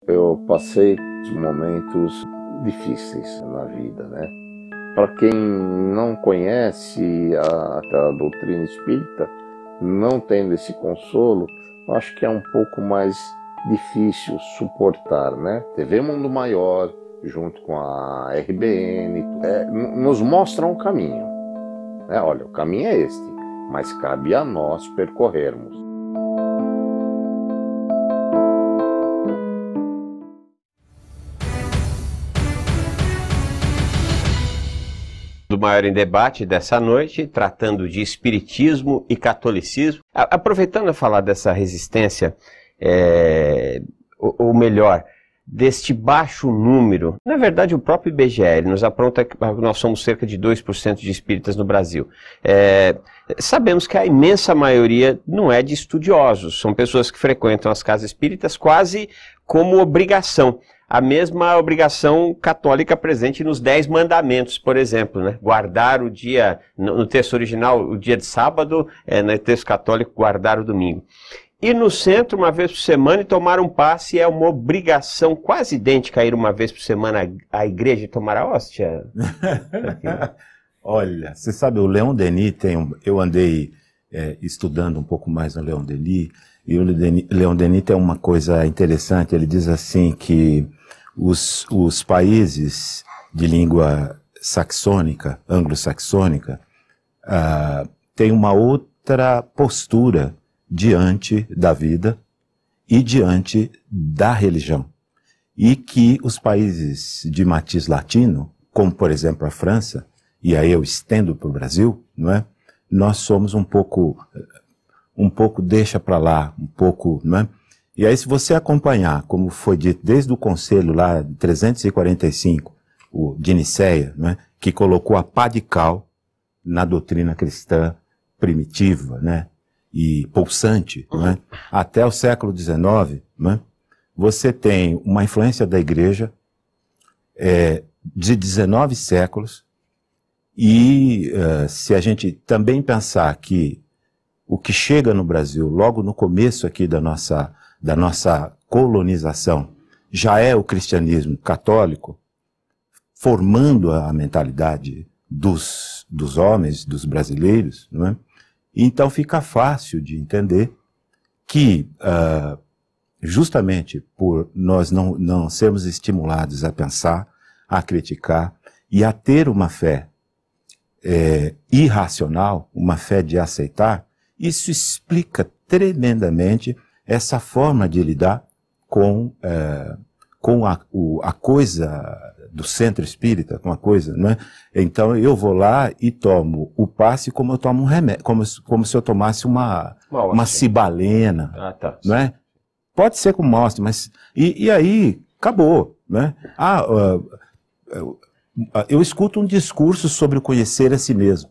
Eu passei momentos difíceis na vida, né? Para quem não conhece a doutrina espírita, não tendo esse consolo, eu acho que é um pouco mais difícil suportar, né? TV Mundo Maior, junto com a RBN, nos mostram o caminho, né? Olha, o caminho é este, mas cabe a nós percorrermos. Do Maior em Debate dessa noite, tratando de espiritismo e catolicismo. Aproveitando a falar dessa resistência, ou melhor, deste baixo número, na verdade o próprio IBGE ele nos apronta que nós somos cerca de 2% de espíritas no Brasil. Sabemos que a imensa maioria não é de estudiosos, são pessoas que frequentam as casas espíritas quase como obrigação. A mesma obrigação católica presente nos 10 mandamentos, por exemplo, né? Guardar o dia, no texto original, o dia de sábado, no texto católico, guardar o domingo. Ir no centro uma vez por semana e tomar um passe é uma obrigação quase idêntica a ir uma vez por semana à igreja e tomar a hóstia. Olha, você sabe, o Leon Denis eu andei estudando um pouco mais no Leon Denis, e o Leon Denis tem uma coisa interessante, ele diz assim que os países de língua saxônica, anglo-saxônica, têm uma outra postura diante da vida e diante da religião. E que os países de matiz latino, como por exemplo a França, e aí eu estendo para o Brasil, não é? Nós somos um pouco deixa para lá, um pouco, não é? E aí se você acompanhar, como foi dito desde o conselho lá de 345, o de Nicéia, não é? Que colocou a pá de cal na doutrina cristã primitiva, né? E pulsante, não é? Até o século XIX, não é? Você tem uma influência da igreja de 19 séculos, e se a gente também pensar que o que chega no Brasil, logo no começo aqui da nossa colonização, já é o cristianismo católico, formando a mentalidade dos homens, dos brasileiros, não é? Então fica fácil de entender que, justamente por nós não sermos estimulados a pensar, a criticar e a ter uma fé irracional, uma fé de aceitar, isso explica tremendamente essa forma de lidar com a coisa do centro espírita, com a coisa, não é? Então eu vou lá e tomo o passe como eu tomo um remédio, como se eu tomasse uma cibalena, não é? Pode ser com mostra, mas e aí acabou, né? Eu escuto um discurso sobre o conhecer a si mesmo,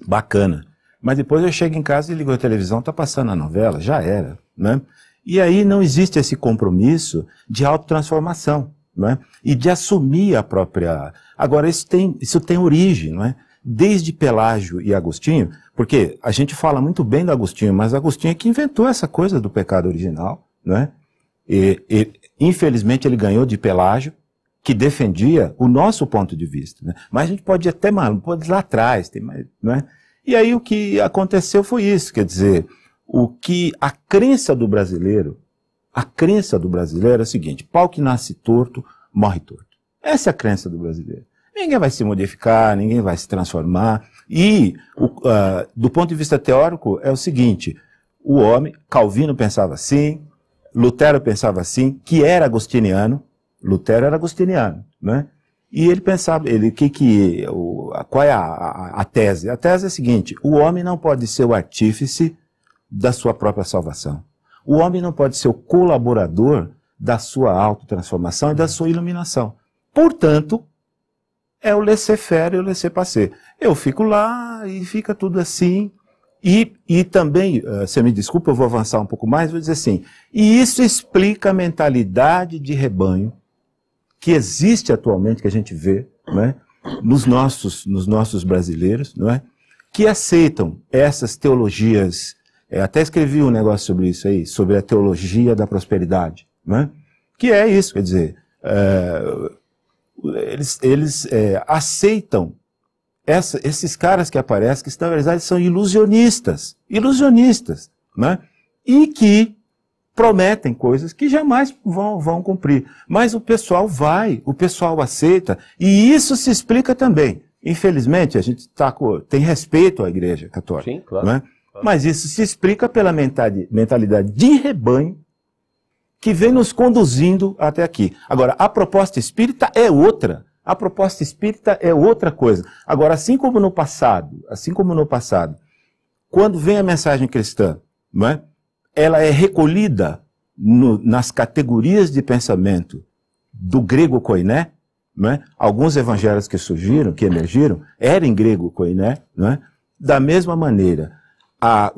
bacana, mas depois eu chego em casa e ligo a televisão, está passando a novela, já era, né? E aí não existe esse compromisso de autotransformação, né? E de assumir a própria... Agora, isso tem origem, não é? Desde Pelágio e Agostinho, porque a gente fala muito bem do Agostinho, mas Agostinho é que inventou essa coisa do pecado original, não é? Infelizmente ele ganhou de Pelágio, que defendia o nosso ponto de vista, né? Mas a gente pode ir até pode ir lá atrás, não é? E aí o que aconteceu foi isso, quer dizer, a crença do brasileiro é a seguinte: pau que nasce torto, morre torto. Essa é a crença do brasileiro. Ninguém vai se modificar, ninguém vai se transformar. E, do ponto de vista teórico, é o seguinte: o homem, Calvino pensava assim, Lutero pensava assim, que era agostiniano, Lutero era agostiniano, né? E ele pensava, qual é a tese? A tese é a seguinte: o homem não pode ser o artífice da sua própria salvação. O homem não pode ser o colaborador da sua autotransformação e da sua iluminação. Portanto, é o laissez-faire e o laissez-passer. Eu fico lá e fica tudo assim. E também, você me desculpa, eu vou avançar um pouco mais, vou dizer assim, e isso explica a mentalidade de rebanho que existe atualmente, que a gente vê, não é? nos nossos brasileiros, não é? Que aceitam essas teologias. Até escrevi um negócio sobre isso aí, sobre a teologia da prosperidade, não é? Que é isso, quer dizer, eles aceitam esses caras que aparecem, que na verdade são ilusionistas, né? E que prometem coisas que jamais vão cumprir. Mas o pessoal aceita, e isso se explica também. Infelizmente, a gente tem respeito à Igreja Católica. Sim, claro. Né? Claro. Mas isso se explica pela mentalidade de rebanho que vem nos conduzindo até aqui. Agora, a proposta espírita é outra. A proposta espírita é outra coisa. Agora, assim como no passado, quando vem a mensagem cristã, não é? Ela é recolhida nas categorias de pensamento do grego koiné, não é? Alguns evangelhos que surgiram, que emergiram, eram em grego koiné, não é? Da mesma maneira, a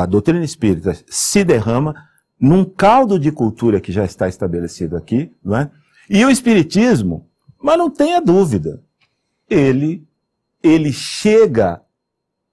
doutrina espírita se derrama num caldo de cultura que já está estabelecido aqui, não é? E o espiritismo, mas não tenha dúvida, ele chega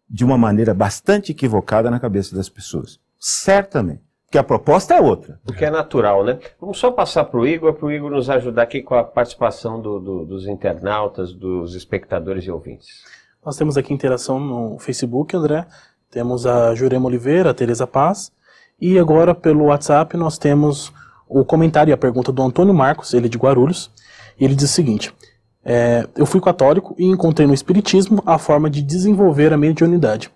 de uma maneira bastante equivocada na cabeça das pessoas. Certamente. Porque a proposta é outra. Porque é natural, né? Vamos só passar para o Igor nos ajudar aqui com a participação dos internautas, dos espectadores e ouvintes. Nós temos aqui interação no Facebook, André. Temos a Jurema Oliveira, a Tereza Paz. E agora, pelo WhatsApp, nós temos o comentário e a pergunta do Antônio Marcos, ele é de Guarulhos. E ele diz o seguinte: eu fui católico e encontrei no Espiritismo a forma de desenvolver a mediunidade.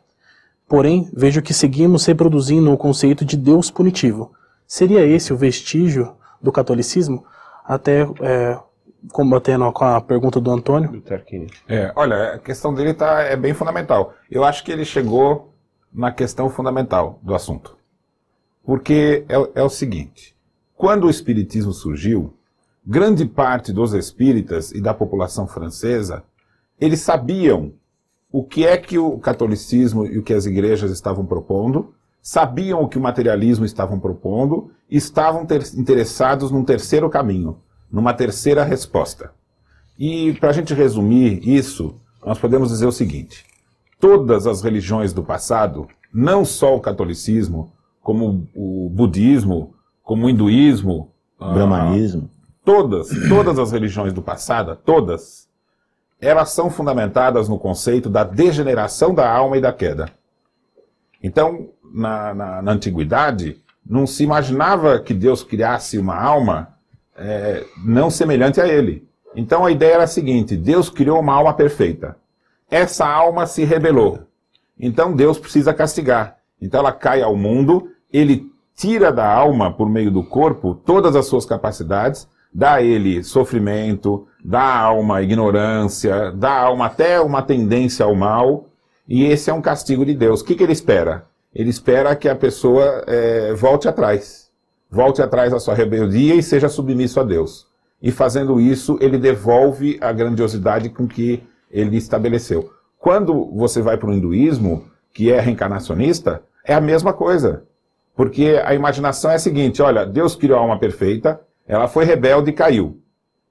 Porém, vejo que seguimos reproduzindo o conceito de Deus punitivo. Seria esse o vestígio do catolicismo? Até combatendo com a pergunta do Antônio. Olha, a questão dele é bem fundamental. Eu acho que ele chegou na questão fundamental do assunto. Porque é o seguinte, quando o Espiritismo surgiu, grande parte dos espíritas e da população francesa, eles sabiam o que é que o catolicismo e o que as igrejas estavam propondo, sabiam o que o materialismo estavam propondo, e estavam interessados num terceiro caminho, numa terceira resposta. E para a gente resumir isso, nós podemos dizer o seguinte: todas as religiões do passado, não só o catolicismo, como o budismo, como o hinduísmo, brahmanismo, todas as religiões do passado, todas, elas são fundamentadas no conceito da degeneração da alma e da queda. Então, na antiguidade, não se imaginava que Deus criasse uma alma não semelhante a ele. Então a ideia era a seguinte: Deus criou uma alma perfeita. Essa alma se rebelou. Então Deus precisa castigar. Então ela cai ao mundo, ele tira da alma, por meio do corpo, todas as suas capacidades, dá a ele sofrimento, dá à alma ignorância, dá à alma até uma tendência ao mal, e esse é um castigo de Deus. O que ele espera? Ele espera que a pessoa volte atrás da sua rebeldia e seja submisso a Deus. E fazendo isso, ele devolve a grandiosidade com que ele estabeleceu. Quando você vai para o hinduísmo, que é reencarnacionista, é a mesma coisa. Porque a imaginação é a seguinte: olha, Deus criou a alma perfeita, ela foi rebelde e caiu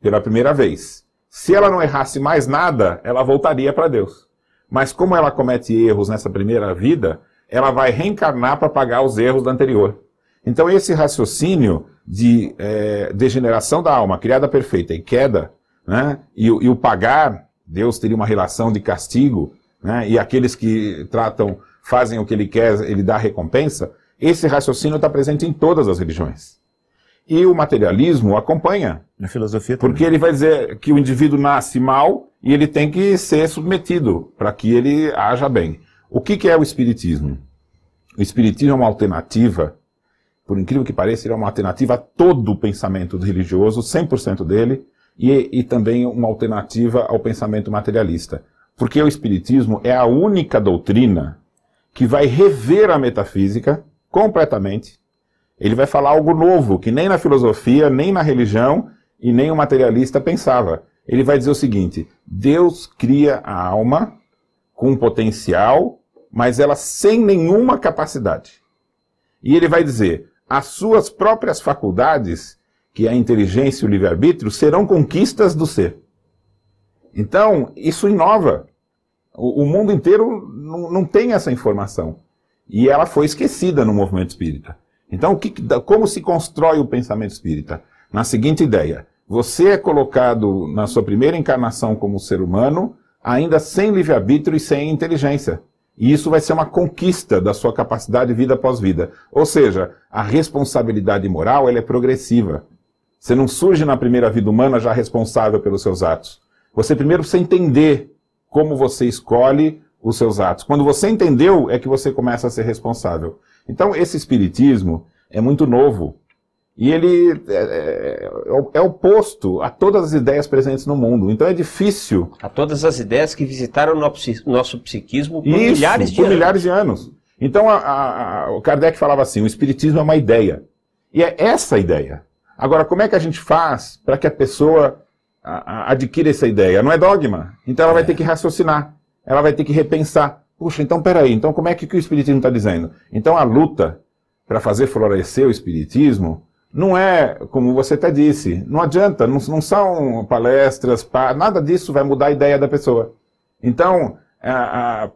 pela primeira vez. Se ela não errasse mais nada, ela voltaria para Deus. Mas como ela comete erros nessa primeira vida, ela vai reencarnar para pagar os erros da anterior. Então esse raciocínio de degeneração da alma, criada perfeita e queda, né, e o pagar, Deus teria uma relação de castigo, né, e aqueles que fazem o que ele quer, ele dá recompensa. Esse raciocínio está presente em todas as religiões. E o materialismo acompanha. Na filosofia também. Porque ele vai dizer que o indivíduo nasce mal e ele tem que ser submetido para que ele haja bem. O que é o espiritismo? O espiritismo é uma alternativa, por incrível que pareça, ele é uma alternativa a todo o pensamento religioso, 100% dele, e também uma alternativa ao pensamento materialista. Porque o espiritismo é a única doutrina que vai rever a metafísica completamente. Ele vai falar algo novo, que nem na filosofia, nem na religião, e nem o materialista pensava. Ele vai dizer o seguinte: Deus cria a alma com um potencial, mas ela sem nenhuma capacidade. E ele vai dizer: as suas próprias faculdades, que é a inteligência e o livre-arbítrio, serão conquistas do ser. Então, isso inova. O mundo inteiro não tem essa informação. E ela foi esquecida no movimento espírita. Então, como se constrói o pensamento espírita? na seguinte ideia: você é colocado na sua primeira encarnação como ser humano, ainda sem livre-arbítrio e sem inteligência. E isso vai ser uma conquista da sua capacidade de vida após vida. Ou seja, a responsabilidade moral ela é progressiva. Você não surge na primeira vida humana já responsável pelos seus atos. Você primeiro precisa entender como você escolhe os seus atos. Quando você entendeu, é que você começa a ser responsável. Então, esse espiritismo é muito novo. E ele é oposto a todas as ideias presentes no mundo. Então é difícil... A todas as ideias que visitaram o nosso psiquismo por por milhares de anos. Então o Kardec falava assim, o espiritismo é uma ideia. E é essa a ideia. Agora, como é que a gente faz para que a pessoa adquira essa ideia? Não é dogma. Então ela vai ter que raciocinar. Ela vai ter que repensar. Puxa, então peraí, então como é que o espiritismo está dizendo? Então a luta para fazer florescer o espiritismo não é, como você até disse, não adianta, não são palestras, nada disso vai mudar a ideia da pessoa. Então,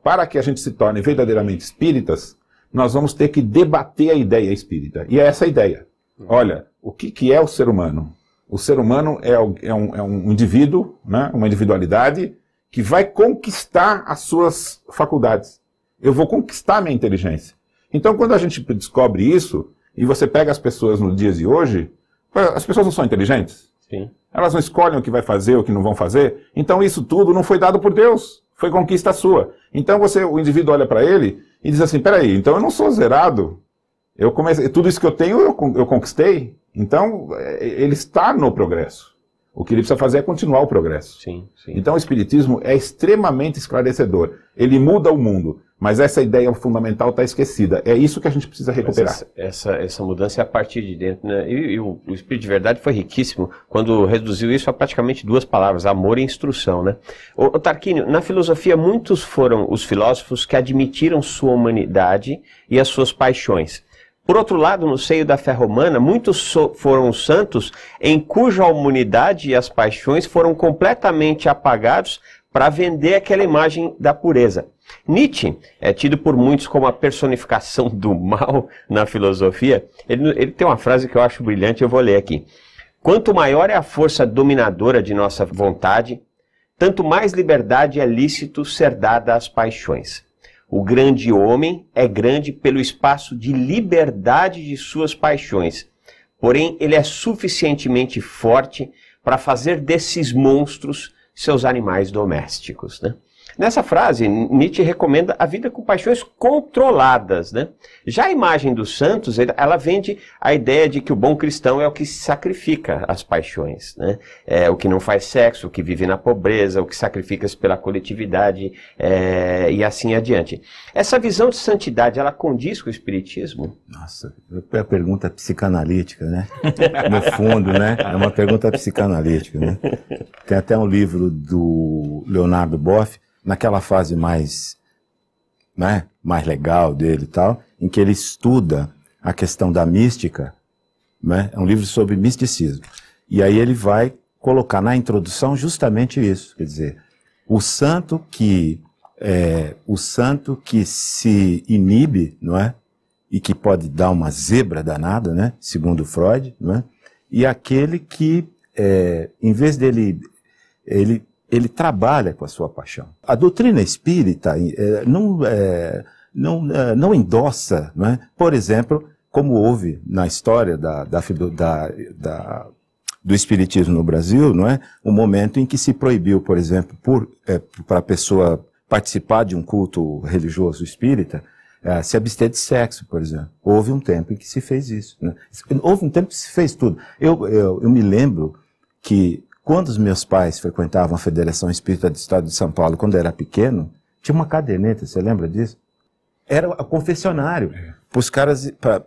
para que a gente se torne verdadeiramente espíritas, nós vamos ter que debater a ideia espírita. E é essa a ideia. Olha, o que é o ser humano? O ser humano é um indivíduo, né, uma individualidade que vai conquistar as suas faculdades. Eu vou conquistar a minha inteligência. Então, quando a gente descobre isso, e você pega as pessoas nos dias de hoje, as pessoas não são inteligentes? Sim. Elas não escolhem o que vai fazer, o que não vão fazer. Então isso tudo não foi dado por Deus, foi conquista sua. Então o indivíduo olha para ele e diz assim, peraí, então eu não sou zerado. Tudo isso que eu tenho eu conquistei. Então ele está no progresso. O que ele precisa fazer é continuar o progresso. Sim, sim. Então o espiritismo é extremamente esclarecedor. Ele muda o mundo. Mas essa ideia fundamental está esquecida. É isso que a gente precisa recuperar. Essa mudança é a partir de dentro, né? E o Espírito de Verdade foi riquíssimo quando reduziu isso a praticamente 2 palavras, amor e instrução, né? O Tarquínio, na filosofia, muitos foram os filósofos que admitiram sua humanidade e as suas paixões. Por outro lado, no seio da fé romana, muitos foram os santos em cuja humanidade e as paixões foram completamente apagados para vender aquela imagem da pureza. Nietzsche é tido por muitos como a personificação do mal na filosofia. Ele tem uma frase que eu acho brilhante, eu vou ler aqui. Quanto maior é a força dominadora de nossa vontade, tanto mais liberdade é lícito ser dada às paixões. O grande homem é grande pelo espaço de liberdade de suas paixões, porém ele é suficientemente forte para fazer desses monstros seus animais domésticos, né? Nessa frase, Nietzsche recomenda a vida com paixões controladas, né? Já a imagem dos santos, ela vende a ideia de que o bom cristão é o que sacrifica as paixões, né? É o que não faz sexo, o que vive na pobreza, o que sacrifica-se pela coletividade e assim adiante. Essa visão de santidade, ela condiz com o espiritismo? Nossa, é uma pergunta psicanalítica, né? No fundo, né? É uma pergunta psicanalítica, né? Tem até um livro do Leonardo Boff, naquela fase mais legal dele e tal, em que ele estuda a questão da mística, né? É um livro sobre misticismo. E aí ele vai colocar na introdução justamente isso, quer dizer, o santo que se inibe, não é? E que pode dar uma zebra danada, né? Segundo Freud, não é? E aquele que, em vez dele, ele trabalha com a sua paixão. A doutrina espírita não endossa, não é? Por exemplo, como houve na história do espiritismo no Brasil, não é? Um momento em que se proibiu, por exemplo, para a pessoa participar de um culto religioso espírita, se abster de sexo, por exemplo. Houve um tempo em que se fez isso, né? Houve um tempo que se fez tudo. Eu me lembro que quando os meus pais frequentavam a Federação Espírita do Estado de São Paulo, quando eu era pequeno, tinha uma caderneta, você lembra disso? Era o confessionário.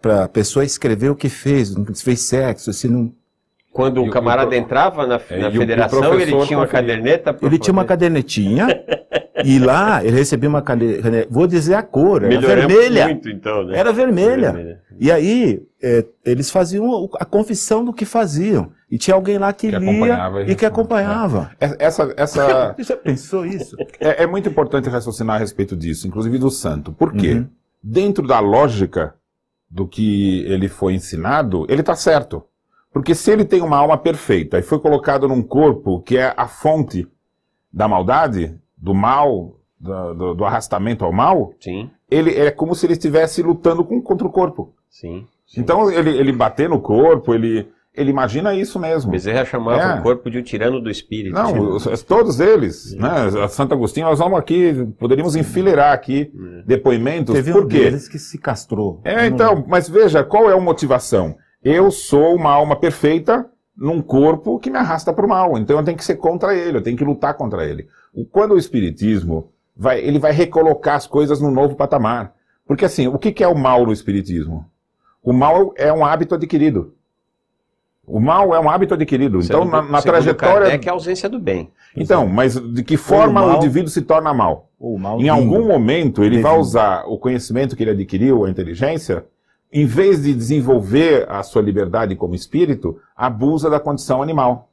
Para a pessoa escrever o que fez, não fez sexo, se não... Quando o camarada entrava na federação, ele tinha uma caderneta? Ele tinha uma cadernetinha, e lá ele recebia uma caderneta, vou dizer a cor, era vermelha. Muito, então, né? Era vermelha. E aí, eles faziam a confissão do que faziam. E tinha alguém lá que lia e que acompanhava. Você já pensou isso? É muito importante raciocinar a respeito disso, inclusive do santo. Por quê? Dentro da lógica do que ele foi ensinado, ele está certo. Porque se ele tem uma alma perfeita e foi colocado num corpo que é a fonte da maldade, do mal, do arrastamento ao mal, Sim, ele é como se ele estivesse lutando contra o corpo. sim. Então ele bater no corpo, ele imagina isso mesmo. Bezerra chamava o corpo de o tirano do espírito. Não, todos eles, né? A Santo Agostinho, nós vamos aqui, poderíamos enfileirar aqui depoimentos. Teve Por um quê? deles que se castrou. Então, mas veja, qual é a motivação? Eu sou uma alma perfeita num corpo que me arrasta para o mal, então eu tenho que ser contra ele, eu tenho que lutar contra ele. Quando o Espiritismo ele vai recolocar as coisas num novo patamar. Porque assim, o que é o mal no Espiritismo? O mal é um hábito adquirido. O mal é um hábito adquirido. Então, na trajetória... É que é a ausência do bem. Então, mas de que forma o indivíduo se torna mal? Em algum momento, ele vai usar o conhecimento que ele adquiriu, a inteligência, em vez de desenvolver a sua liberdade como espírito, abusa da condição animal.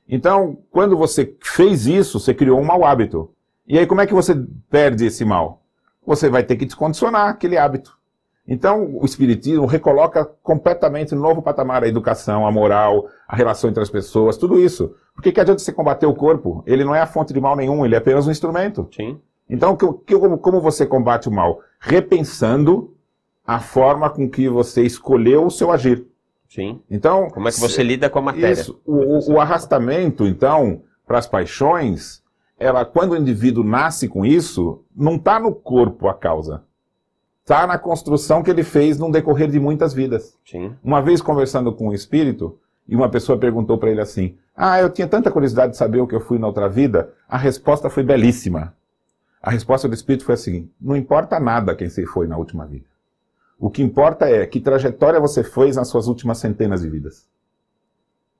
Então, quando você fez isso, você criou um mau hábito. E aí, como é que você perde esse mal? Você vai ter que descondicionar aquele hábito. Então, o Espiritismo recoloca completamente no novo patamar a educação, a moral, a relação entre as pessoas, tudo isso. Porque que adianta você combater o corpo? Ele não é a fonte de mal nenhum, ele é apenas um instrumento. Sim. Então, como você combate o mal? Repensando a forma com que você escolheu o seu agir. Sim. Então, como é que você lida com a matéria? Isso. O arrastamento, então, para as paixões, quando o indivíduo nasce com isso, não está no corpo a causa. Está na construção que ele fez num decorrer de muitas vidas. Sim. Uma vez conversando com um espírito, e uma pessoa perguntou para ele assim, eu tinha tanta curiosidade de saber o que eu fui na outra vida, a resposta foi belíssima. A resposta do espírito foi assim, não importa nada quem você foi na última vida. O que importa é que trajetória você fez nas suas últimas centenas de vidas.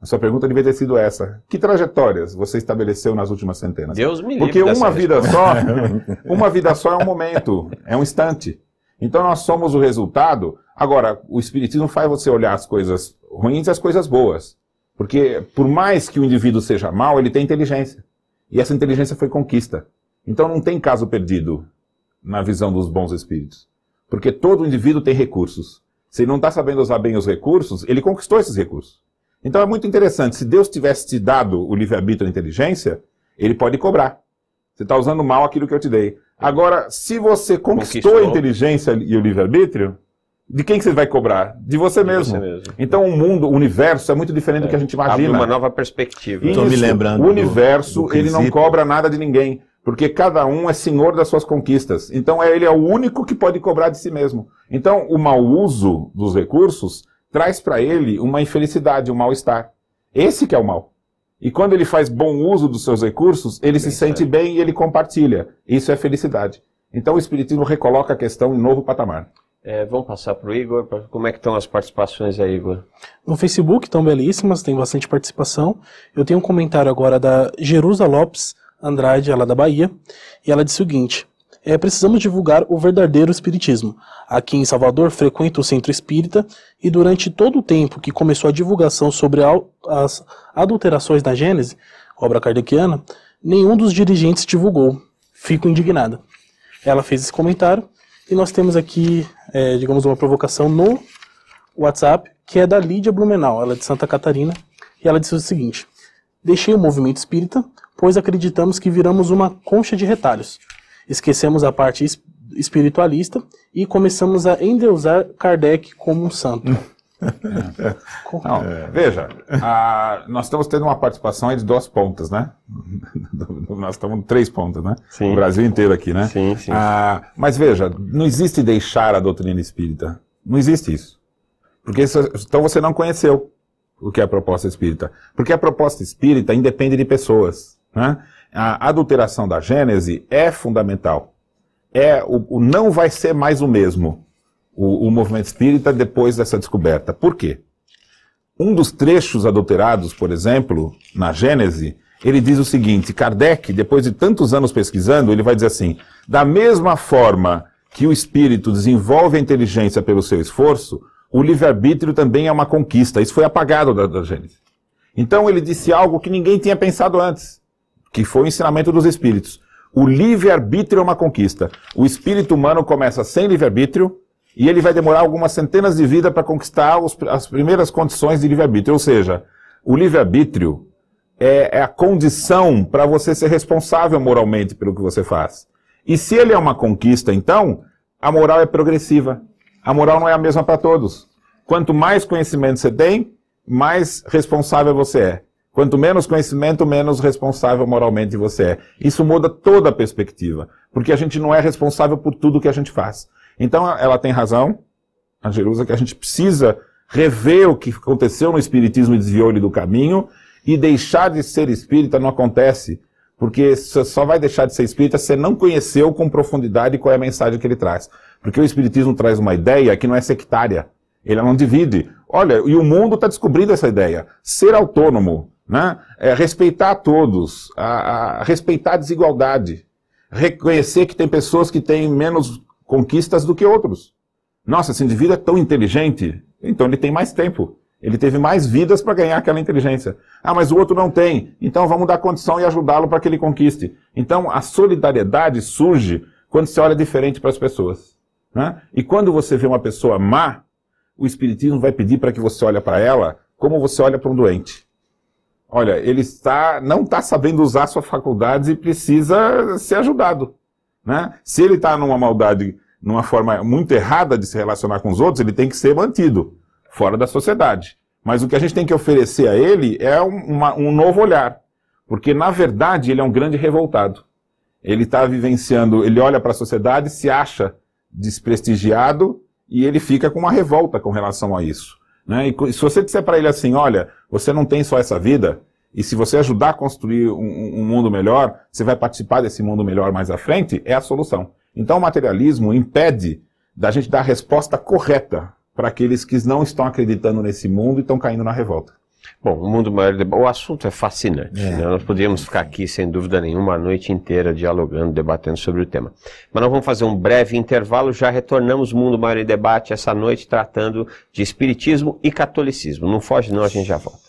A sua pergunta devia ter sido essa. Que trajetórias você estabeleceu nas últimas centenas? Deus me livre. Porque uma vida só é um momento, é um instante. Então nós somos o resultado. Agora, o Espiritismo faz você olhar as coisas ruins e as coisas boas. Porque por mais que o indivíduo seja mau, ele tem inteligência. E essa inteligência foi conquista. Então não tem caso perdido na visão dos bons espíritos. Porque todo indivíduo tem recursos. Se ele não está sabendo usar bem os recursos, ele conquistou esses recursos. Então é muito interessante. Se Deus tivesse te dado o livre-arbítrio e a inteligência, ele pode cobrar. Você está usando mal aquilo que eu te dei. Agora, se você conquistou a inteligência e o livre-arbítrio, de quem que você vai cobrar? De você mesmo. Então o mundo, o universo é muito diferente do que a gente imagina. Abre uma nova perspectiva. Estou me lembrando. O universo, ele não cobra nada de ninguém. Porque cada um é senhor das suas conquistas. Então ele é o único que pode cobrar de si mesmo. Então o mau uso dos recursos traz para ele uma infelicidade, um mal-estar. Esse que é o mal. E quando ele faz bom uso dos seus recursos, ele se sente bem e ele compartilha. Isso é felicidade. Então o Espiritismo recoloca a questão em novo patamar. Vamos passar para o Igor. Como é que estão as participações aí, Igor? No Facebook estão belíssimas, tem bastante participação. Eu tenho um comentário agora da Jerusa Lopes Andrade, ela é da Bahia, e ela diz o seguinte: precisamos divulgar o verdadeiro espiritismo. Aqui em Salvador frequento o Centro Espírita e durante todo o tempo que começou a divulgação sobre as adulterações da Gênese, obra kardeciana, nenhum dos dirigentes divulgou. Fico indignada. Ela fez esse comentário e nós temos aqui, digamos, uma provocação no WhatsApp, que é da Lídia Blumenau, ela é de Santa Catarina, e ela disse o seguinte: deixei o movimento espírita, pois acreditamos que viramos uma concha de retalhos. Esquecemos a parte espiritualista e começamos a endeusar Kardec como um santo. Não, veja, nós estamos tendo uma participação aí de 2 pontas, né? Nós estamos 3 pontas, né? Sim. O Brasil inteiro aqui, né? Sim, sim. Mas veja, não existe deixar a doutrina espírita. Não existe isso. Porque então você não conheceu o que é a proposta espírita. Porque a proposta espírita independe de pessoas, né? A adulteração da Gênese é fundamental. Não vai ser mais o mesmo, o movimento espírita, depois dessa descoberta. Por quê? Um dos trechos adulterados, por exemplo, na Gênese, ele diz o seguinte: Kardec, depois de tantos anos pesquisando, ele vai dizer assim: da mesma forma que o espírito desenvolve a inteligência pelo seu esforço, o livre-arbítrio também é uma conquista. Isso foi apagado da Gênese. Então ele disse algo que ninguém tinha pensado antes, que foi o ensinamento dos espíritos. O livre-arbítrio é uma conquista. O espírito humano começa sem livre-arbítrio E ele vai demorar algumas centenas de vidas para conquistar as primeiras condições de livre-arbítrio. Ou seja, o livre-arbítrio é a condição para você ser responsável moralmente pelo que você faz. E se ele é uma conquista, então, a moral é progressiva. A moral não é a mesma para todos. Quanto mais conhecimento você tem, mais responsável você é. Quanto menos conhecimento, menos responsável moralmente você é. Isso muda toda a perspectiva, porque a gente não é responsável por tudo que a gente faz. Então ela tem razão, a Jerusa, que a gente precisa rever o que aconteceu no espiritismo e desviou ele do caminho, e deixar de ser espírita não acontece, porque você só vai deixar de ser espírita se você não conheceu com profundidade qual é a mensagem que ele traz. Porque o espiritismo traz uma ideia que não é sectária, ele não divide. Olha, e o mundo está descobrindo essa ideia. Ser autônomo, né? Respeitar a todos, respeitar a desigualdade, reconhecer que tem pessoas que têm menos conquistas do que outros. Nossa, esse indivíduo é tão inteligente, então ele tem mais tempo. Ele teve mais vidas para ganhar aquela inteligência. Ah, mas o outro não tem, então vamos dar condição e ajudá-lo para que ele conquiste. Então a solidariedade surge quando você olha diferente para as pessoas, né? E quando você vê uma pessoa má, o espiritismo vai pedir para que você olhe para ela como você olha para um doente. Olha, ele não está sabendo usar suas faculdades e precisa ser ajudado, né? Se ele está numa maldade, numa forma muito errada de se relacionar com os outros, ele tem que ser mantido fora da sociedade. Mas o que a gente tem que oferecer a ele é um novo olhar, porque na verdade ele é um grande revoltado. Ele está vivenciando, ele olha para a sociedade, se acha desprestigiado e ele fica com uma revolta com relação a isso, né? E se você disser para ele assim, olha, você não tem só essa vida, e se você ajudar a construir um mundo melhor, você vai participar desse mundo melhor mais à frente, é a solução. Então o materialismo impede da gente dar a resposta correta para aqueles que não estão acreditando nesse mundo e estão caindo na revolta. Bom, o mundo maior, o assunto é fascinante, né? Nós poderíamos ficar aqui, sem dúvida nenhuma, a noite inteira dialogando, debatendo sobre o tema. Mas nós vamos fazer um breve intervalo, já retornamos ao Mundo Maior em Debate essa noite, tratando de espiritismo e catolicismo. Não foge não, a gente já volta.